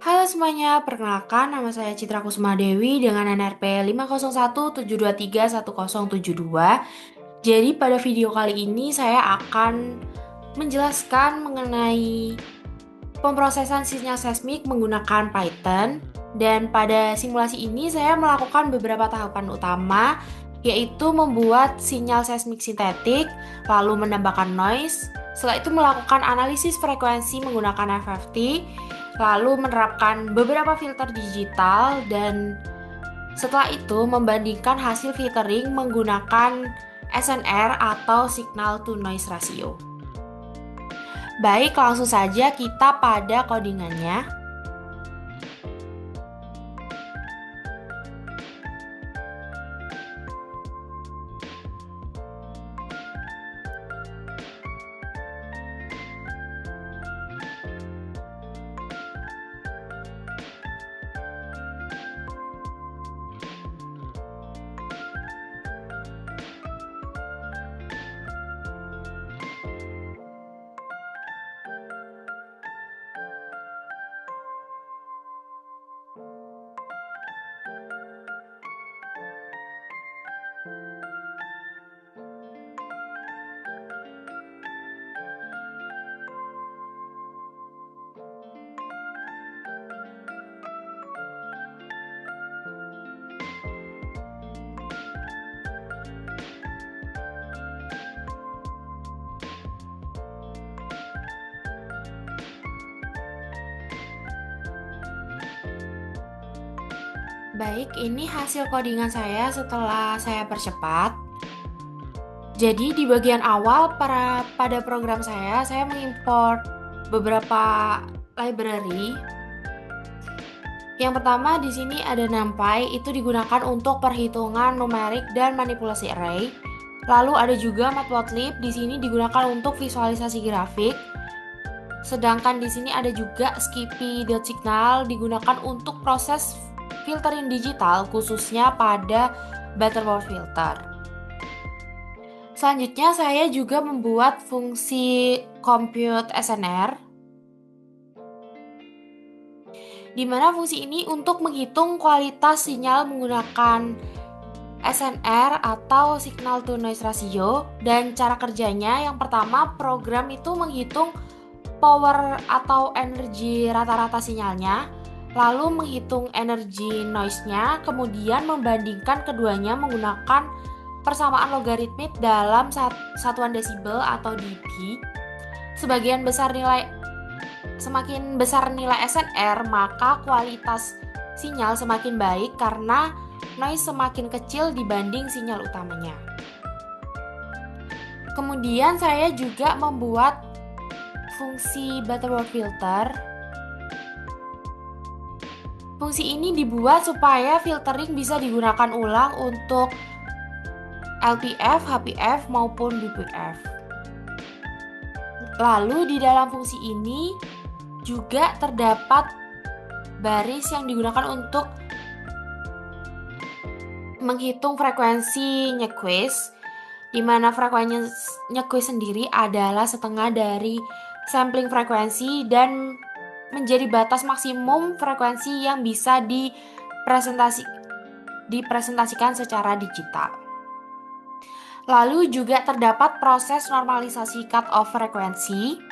Halo semuanya, perkenalkan nama saya Citra Kusuma Dewi dengan NRP 50172311072. Jadi pada video kali ini saya akan menjelaskan mengenai pemrosesan sinyal seismik menggunakan Python. Dan pada simulasi ini saya melakukan beberapa tahapan utama, yaitu membuat sinyal seismik sintetik, lalu menambahkan noise, setelah itu melakukan analisis frekuensi menggunakan FFT, lalu menerapkan beberapa filter digital, dan setelah itu membandingkan hasil filtering menggunakan SNR atau signal to noise ratio. Baik, langsung saja kita pada codingannya. Baik, ini hasil codingan saya setelah saya percepat. Jadi di bagian awal pada program saya mengimport beberapa library. Yang pertama di sini ada NumPy, itu digunakan untuk perhitungan numerik dan manipulasi array. Lalu ada juga Matplotlib, di sini digunakan untuk visualisasi grafik. Sedangkan di sini ada juga Skippy.signal, digunakan untuk proses filtering digital khususnya pada butterworth filter. Selanjutnya saya juga membuat fungsi compute SNR, di mana fungsi ini untuk menghitung kualitas sinyal menggunakan SNR atau signal to noise ratio. Dan cara kerjanya, yang pertama program itu menghitung power atau energi rata-rata sinyalnya, lalu menghitung energi noise-nya, kemudian membandingkan keduanya menggunakan persamaan logaritmik dalam satuan desibel atau dB. Semakin besar nilai SNR, maka kualitas sinyal semakin baik karena noise semakin kecil dibanding sinyal utamanya. Kemudian saya juga membuat fungsi butterworth filter. Fungsi ini dibuat supaya filtering bisa digunakan ulang untuk LPF, HPF, maupun BPF. Lalu di dalam fungsi ini juga terdapat baris yang digunakan untuk menghitung frekuensi Nyquist, di mana frekuensi Nyquist sendiri adalah setengah dari sampling frekuensi dan menjadi batas maksimum frekuensi yang bisa dipresentasikan secara digital. Lalu juga terdapat proses normalisasi cut-off frekuensi.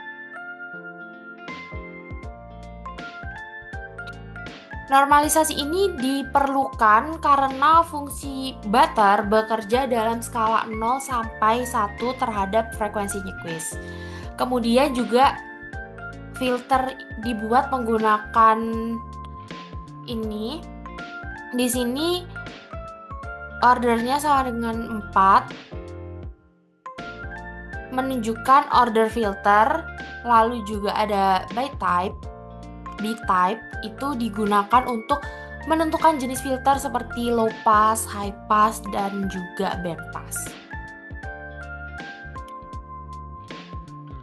Normalisasi ini diperlukan karena fungsi Butter bekerja dalam skala 0 sampai 1 terhadap frekuensi Nyquist. Kemudian juga filter dibuat menggunakan ini. Di sini ordernya sama dengan 4, menunjukkan order filter. Lalu juga ada by type. By type itu digunakan untuk menentukan jenis filter seperti low pass, high pass, dan juga band pass.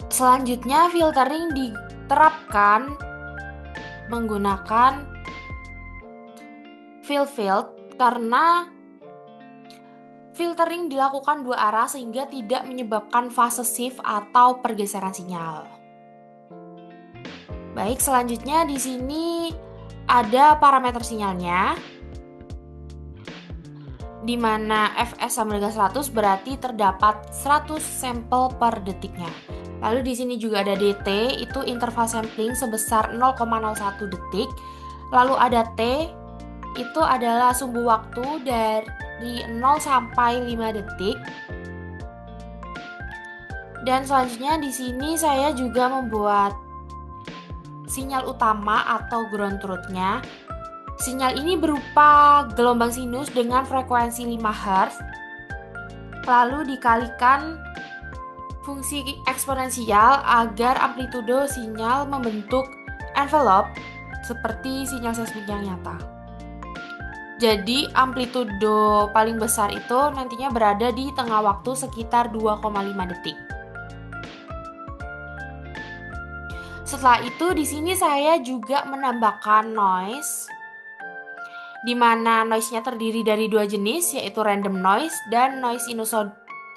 Selanjutnya filtering diterapkan menggunakan field karena filtering dilakukan dua arah sehingga tidak menyebabkan fase shift atau pergeseran sinyal. Baik, selanjutnya di sini ada parameter sinyalnya, di mana Fs sama dengan 100 berarti terdapat 100 sampel per detiknya. Lalu di sini juga ada DT, itu interval sampling sebesar 0,01 detik. Lalu ada T, itu adalah sumbu waktu dari 0 sampai 5 detik. Dan selanjutnya di sini saya juga membuat sinyal utama atau ground truth-nya. Sinyal ini berupa gelombang sinus dengan frekuensi 5 Hz, lalu dikalikan fungsi eksponensial agar amplitudo sinyal membentuk envelope seperti sinyal seismik yang nyata. Jadi amplitudo paling besar itu nantinya berada di tengah waktu sekitar 2,5 detik. Setelah itu di sini saya juga menambahkan noise, di mana noise-nya terdiri dari dua jenis, yaitu random noise dan noise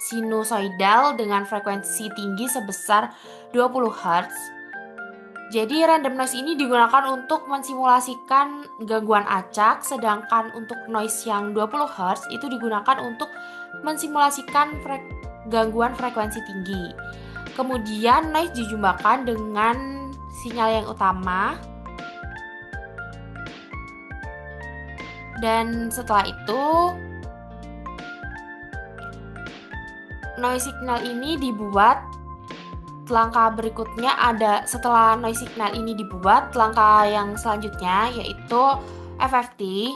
sinusoidal dengan frekuensi tinggi sebesar 20 Hz. Jadi random noise ini digunakan untuk mensimulasikan gangguan acak, sedangkan untuk noise yang 20 Hz itu digunakan untuk mensimulasikan gangguan frekuensi tinggi. Kemudian noise dijumlahkan dengan sinyal yang utama. Dan setelah itu noise signal ini dibuat. Langkah berikutnya ada, setelah noise signal ini dibuat, langkah yang selanjutnya yaitu FFT.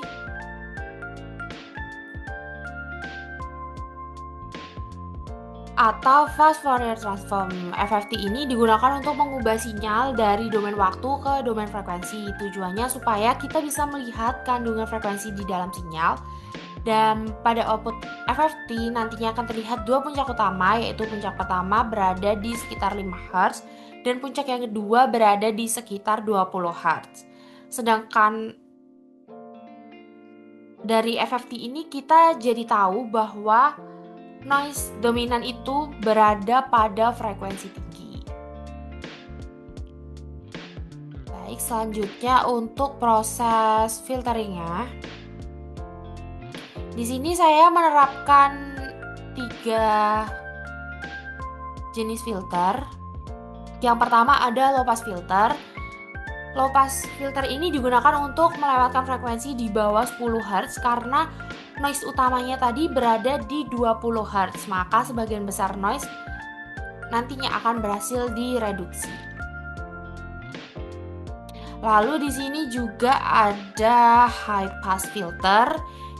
Atau Fast Fourier Transform. FFT ini digunakan untuk mengubah sinyal dari domain waktu ke domain frekuensi. Tujuannya supaya kita bisa melihat kandungan frekuensi di dalam sinyal. Dan pada output FFT nantinya akan terlihat dua puncak utama, yaitu puncak pertama berada di sekitar 5 Hz dan puncak yang kedua berada di sekitar 20 Hz. Sedangkan dari FFT ini kita jadi tahu bahwa noise dominan itu berada pada frekuensi tinggi. Baik, selanjutnya untuk proses filteringnya. Di sini saya menerapkan 3 jenis filter. Yang pertama ada low pass filter. Low pass filter ini digunakan untuk melewatkan frekuensi di bawah 10 Hz karena noise utamanya tadi berada di 20 Hz, maka sebagian besar noise nantinya akan berhasil direduksi. Lalu di sini juga ada high pass filter,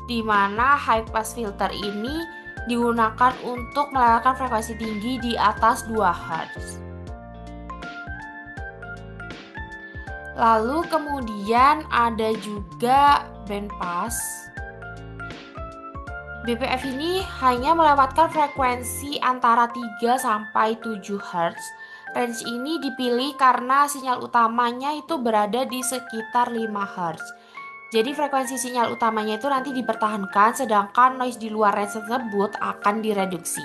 di mana high pass filter ini digunakan untuk melewatkan frekuensi tinggi di atas 2 Hz. Lalu kemudian ada juga band pass. BPF ini hanya melewatkan frekuensi antara 3 sampai 7 Hz. Range ini dipilih karena sinyal utamanya itu berada di sekitar 5 Hz. Jadi frekuensi sinyal utamanya itu nanti dipertahankan, sedangkan noise di luar range tersebut akan direduksi.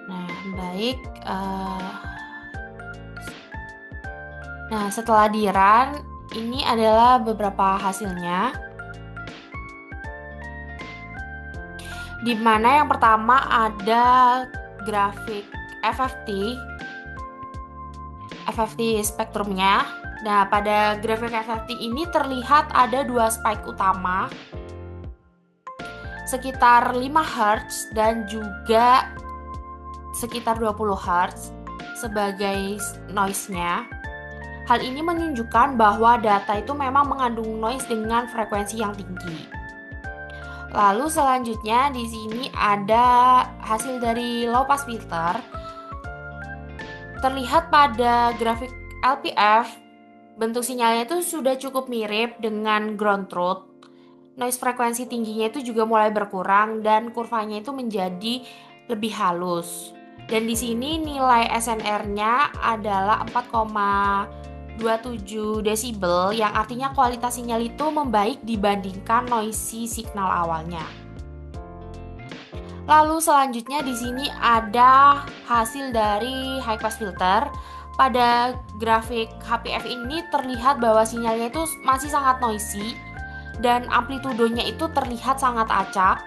Nah, baik. Nah, setelah di-run, ini adalah beberapa hasilnya. Di mana yang pertama ada grafik FFT spektrumnya. Nah, pada grafik FFT ini terlihat ada 2 spike utama sekitar 5 Hz dan juga sekitar 20 Hz sebagai noise-nya. Hal ini menunjukkan bahwa data itu memang mengandung noise dengan frekuensi yang tinggi. Lalu selanjutnya di sini ada hasil dari low pass filter. Terlihat pada grafik LPF, bentuk sinyalnya itu sudah cukup mirip dengan ground truth. Noise frekuensi tingginya itu juga mulai berkurang dan kurvanya itu menjadi lebih halus. Dan di sini nilai SNR-nya adalah 4,27 desibel, yang artinya kualitas sinyal itu membaik dibandingkan noisy signal awalnya. Lalu selanjutnya di sini ada hasil dari high pass filter. Pada grafik HPF ini terlihat bahwa sinyalnya itu masih sangat noisy dan amplitudonya itu terlihat sangat acak.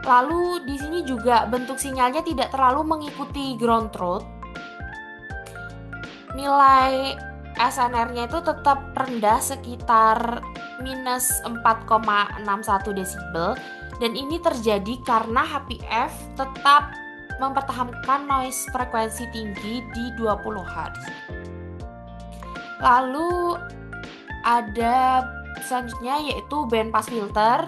Lalu di sini juga bentuk sinyalnya tidak terlalu mengikuti ground truth. Nilai SNR-nya itu tetap rendah sekitar minus 4,61 desibel, dan ini terjadi karena HPF tetap mempertahankan noise frekuensi tinggi di 20 Hz. Lalu ada selanjutnya yaitu band pass filter,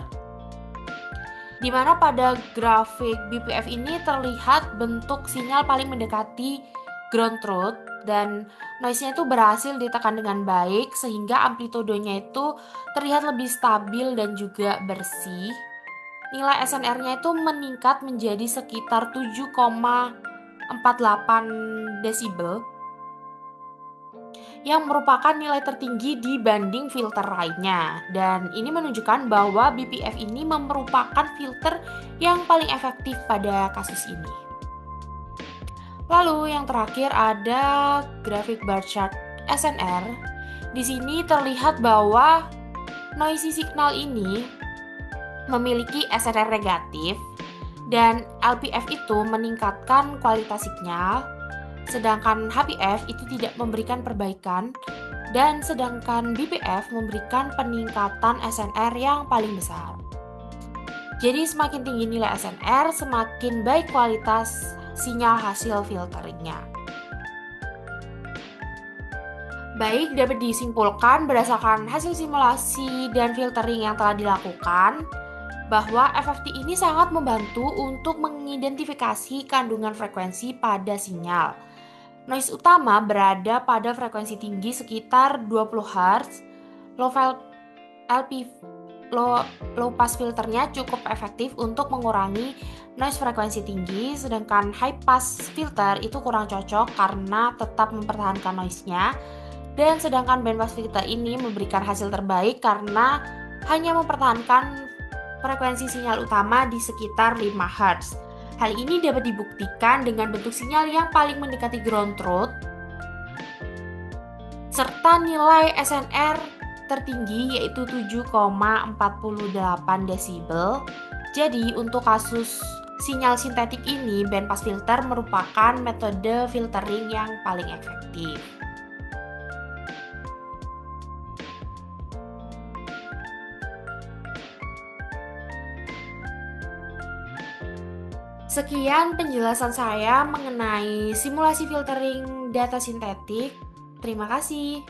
di mana pada grafik BPF ini terlihat bentuk sinyal paling mendekati ground truth dan noise-nya itu berhasil ditekan dengan baik sehingga amplitudonya itu terlihat lebih stabil dan juga bersih. Nilai SNR-nya itu meningkat menjadi sekitar 7,48 desibel yang merupakan nilai tertinggi dibanding filter lainnya. Dan ini menunjukkan bahwa BPF ini merupakan filter yang paling efektif pada kasus ini. Lalu yang terakhir ada grafik bar chart SNR. Di sini terlihat bahwa noisy signal ini memiliki SNR negatif dan LPF itu meningkatkan kualitas sinyal, sedangkan HPF itu tidak memberikan perbaikan, dan sedangkan BPF memberikan peningkatan SNR yang paling besar. Jadi semakin tinggi nilai SNR, semakin baik kualitas sinyal hasil filteringnya. Baik, dapat disimpulkan berdasarkan hasil simulasi dan filtering yang telah dilakukan bahwa FFT ini sangat membantu untuk mengidentifikasi kandungan frekuensi pada sinyal. Noise utama berada pada frekuensi tinggi sekitar 20 Hz. Low pass filternya cukup efektif untuk mengurangi noise frekuensi tinggi, sedangkan high pass filter itu kurang cocok karena tetap mempertahankan noise-nya. Dan sedangkan band pass filter ini memberikan hasil terbaik karena hanya mempertahankan frekuensi sinyal utama di sekitar 5 Hz. Hal ini dapat dibuktikan dengan bentuk sinyal yang paling mendekati ground truth serta nilai SNR tertinggi yaitu 7,48 desibel. Jadi untuk kasus sinyal sintetik ini, band pass filter merupakan metode filtering yang paling efektif. Sekian penjelasan saya mengenai simulasi filtering data sintetik. Terima kasih.